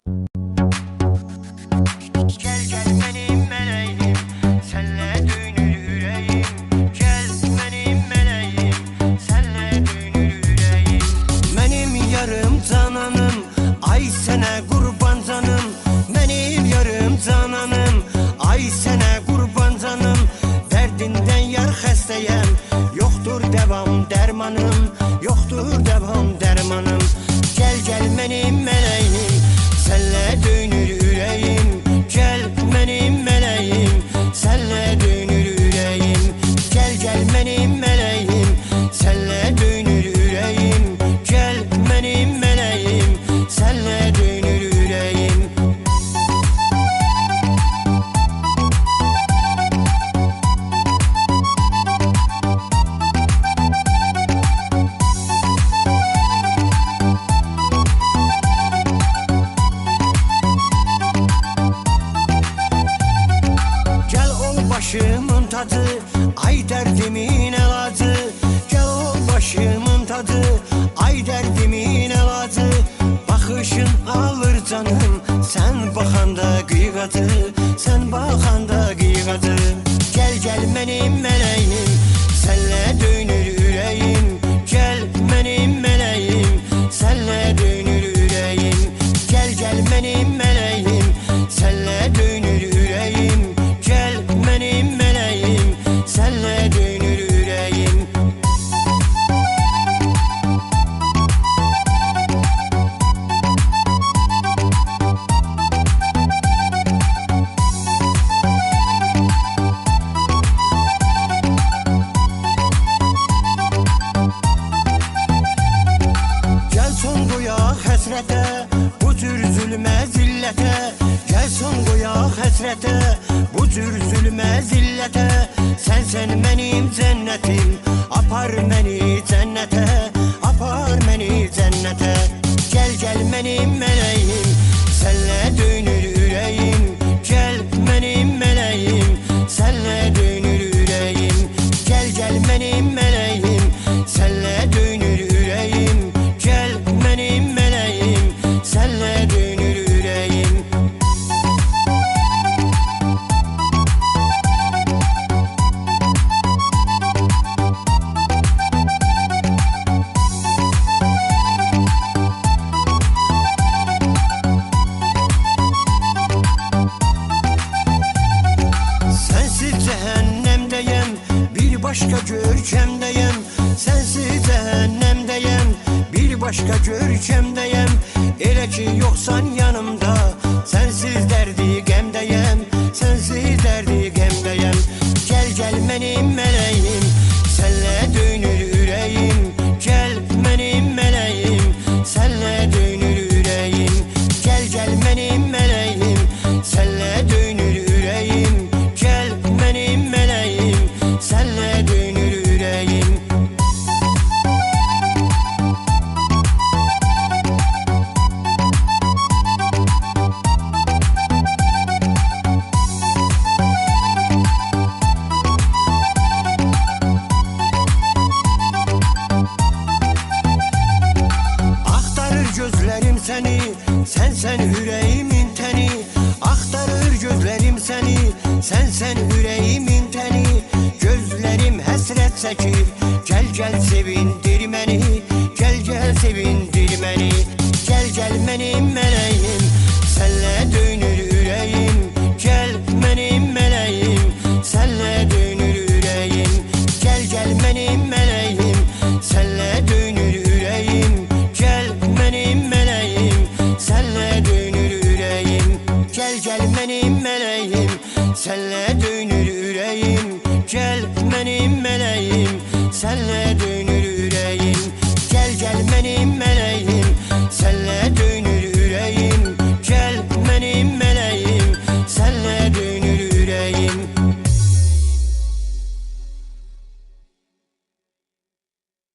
Gel gel benim meleğim, senle dönür yüreğim. Gel benim meleğim, senle dönür yüreğim. Benim yarım cananım, ay sene kurban canım. Benim yarım cananım, ay sene kurban canım. Derdinden yar xəstəyəm, yoktur devam dermanım, yoktur devam dermanım. Gel gel benim meleğim, senle dönür yüreğim. Gel benim meleğim, senle dönür yüreğim. Gel gel benim meleğim, senle dönür yüreğim. Gel benim meleğim, senle dönür yüreğim. Gel ol başımın tadı, ay derdimin elacı. Gel ol başımın tadı, ay derdimin elacı. Bakışın alır canım, sen bakanda kıygadı, sen bakanda kıygadı. Gel gel benim meleğim, senle dönür yüreğim. Gel benim meleğim, senle dönür yüreğim. Gel gel benim meleğim, senle dönür yüreğim. Gel benim meleğim, senle dönür yüreğim. Gel son koyaq həsrətə, bu cür zülmə zillətə. Gel son koyaq həsrətə, bu cür zülmə zillətə. Sensen benim cennetim, apar beni cennete, apar beni cennete. Gel gel benim meleğim, senle dönür yüreğim. Gel benim meleğim, senle dönür yüreğim. Gel gel benim meleğim, senle dönür yüreğim. Gel benim meleğim, senle dönür yüreğim. Sensiz cehennemdeyim, bir başka görkemdeyim. Sensiz cehennemdeyim, bir başka görkemdeyim. Elə ki yoksan yanımda, sensiz derdi gemdeyim, sensiz derdi gemdeyim. Gel gel benim meleğim, senle dönür yüreğim. Gel benim meleğim, senle dönür yüreğim. Gel gel benim meleğim, senle dönür yüreğim. Gel benim meleğim, senle dönür yüreğim. Aktarır gözlerim seni, sen yüreğimin teni. Aktarır gözlerim seni, sen yüreğimin teni. Gözlerim həsrət çəkir, gel gel sevindir beni. Gel gel sevindir beni. Gel gel benim meleğim, senle dönür yüreğim. Gel benim meleğim, senle dönür yüreğim. Gel gel benim meleğim, senle dönür yüreğim. Gel benim meleğim, senle dönür yüreğim. Gel gel benim meleğim, senle dönür yüreğim. Gel benim meleğim, senle dönür